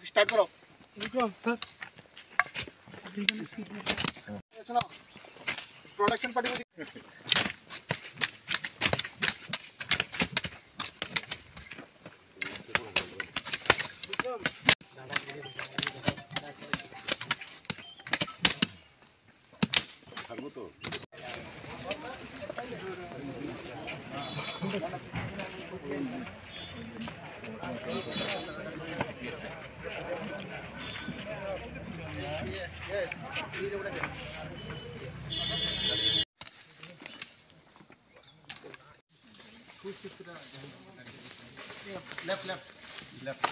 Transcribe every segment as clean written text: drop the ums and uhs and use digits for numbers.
Start करो sir production party left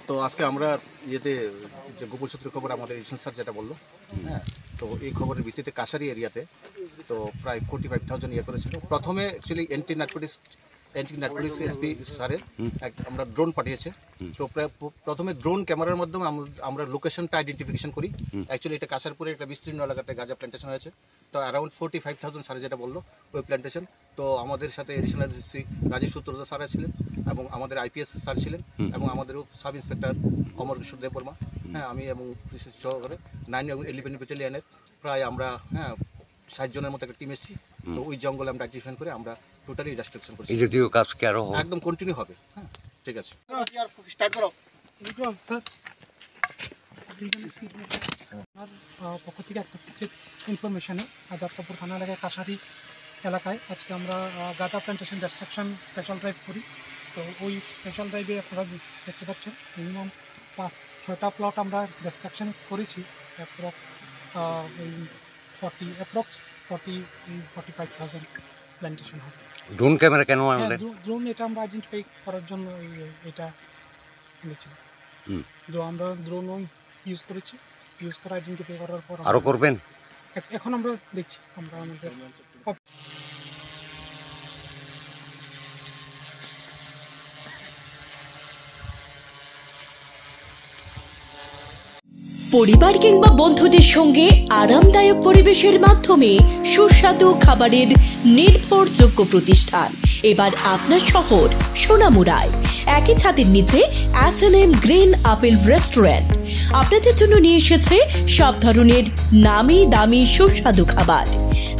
তো আজকে আমরা ইয়েতে যে গোপন সূত্রের খবর আমাদের ইশান স্যার যেটা বললো, হ্যাঁ, তো এই খবরের ভিত্তিতে কাছারি এরিয়াতে তো প্রায় 45,000 ইয়ে করেছিল। প্রথমে অ্যাকচুয়ালি অ্যান্টি নার্কোটিক্স এসপি স্যারের আমরা ড্রোন পাঠিয়েছে। তো প্রথমে ড্রোন ক্যামেরার মাধ্যমে আমরা লোকেশনটা আইডেন্টিফিকেশন করি। অ্যাকচুয়ালি এটা কাছারপুরে একটা বিস্তীর্ণ এলাকাতে গাঁজা প্ল্যান্টেশন হয়েছে। তো অ্যারাউন্ড 45,000 স্যার যেটা বললো ওই প্ল্যান্টেশন। তো আমাদের সাথে এডিশনাল ডিস্ট্রি রাজেশ সূত্রধর স্যার ছিলেন এবং আমাদের IPS স্যার ছিলেন এবং আমাদেরও সাব ইন্সপেক্টর অমর কিশোর দেববর্মা, হ্যাঁ, আমি এবং পুলিশের সহকারে 9 এবং 11 ব্যাটালিয়নের প্রায় আমরা 60 জনের মতো একটা টিম এসেছি। তো ওই জঙ্গলে আমরা আইডেন্টিফাই করে আমরা টোটালি রেস্ট্রিকশন করছি। এই জাতীয় কাজ কি আরো একদম কন্টিনিউ হবে। হ্যাঁ, ঠিক আছে, স্টার্ট করো স্যার। আমার পক্ষ থেকে একটা সিক্রেট ইনফরমেশনে আজাদপুর থানা এলাকায় কাছারি এলাকায় আজকে আমরা গাঁজা প্ল্যান্টেশন ডিস্ট্রাকশন স্পেশাল ড্রাইভ করি। তো ওই স্পেশাল ড্রাইভে আপনারা দেখতে পাচ্ছেন মিনিমাম 5-6টা প্লট আমরা ডিস্ট্রাকশন করেছি। অ্যাপ্রক্স 40-45,000 প্ল্যান্টেশন হবে। ড্রোন ক্যামেরা কেন আনলেন? ড্রোন এটা আমরা আইডেন্টিফাই করার জন্য এটা নিয়েছিলাম। তো আমরা ড্রোনও ইউজ করেছি, ইউজ করে আইডেন্টিফাই করার পর আরও করবেন। এখন আমরা দেখছি আমরা আমাদের পরিবার কিংবা বন্ধুদের সঙ্গে আরামদায়ক পরিবেশের মাধ্যমে সুস্বাদু খাবারের নির্ভরযোগ্য প্রতিষ্ঠান এবার আপনার শহর সোনামুড়ায়। একই ছাদের নিচে S&M গ্রিন আপেল রেস্টুরেন্ট আপনাদের জন্য নিয়ে এসেছে সব ধরনের নামি দামি সুস্বাদু খাবার।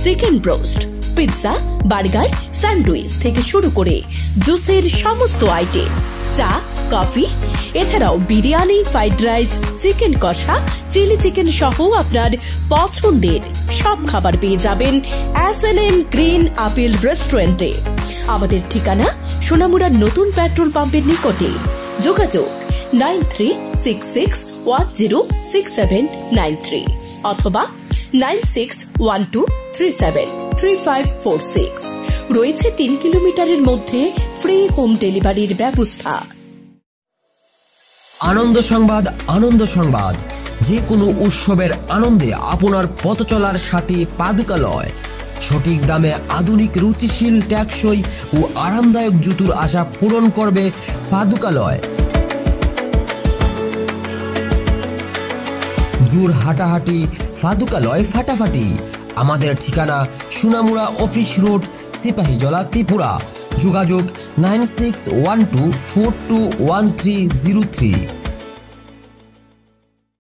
Chicken broast, pizza, burger, sandwich থেকে শুরু করে জুসের সমস্ত আইটেম, চা, কফি, এছাড়াও বিরিয়ানি, ফ্রাইড রাইস, চিকেন কষা, চিলি চিকেন সহ আপনার পছন্দের সব খাবার পেয়ে যাবেন S&M গ্রিন আপেল রেস্টুরেন্টে। আমাদের ঠিকানা সোনামুড়ার নতুন পেট্রোল পাম্পের নিকটে। যোগাযোগ 9366106793 অথবা 9612373546। রয়েছে 3 কিলোমিটারের মধ্যে ফ্রি হোম ডেলিভারির ব্যবস্থা। আনন্দ সংবাদ, আনন্দ সংবাদ। যে কোনো উৎসবের আনন্দে আপনার পথ চলার সাথে পাদুকালয়। সঠিক দামে আধুনিক, রুচিশীল, টেকসই ও আরামদায়ক জুতোর আশা পূরণ করবে পাদুকালয়। দূর হাঁটাহাঁটি, পাদুকালয় ফাটাফাটি। আমাদের ঠিকানা সোনামুড়া অফিস রোড, সিপাহীজলা, ত্রিপুরা। যোগাযোগ 9612421303।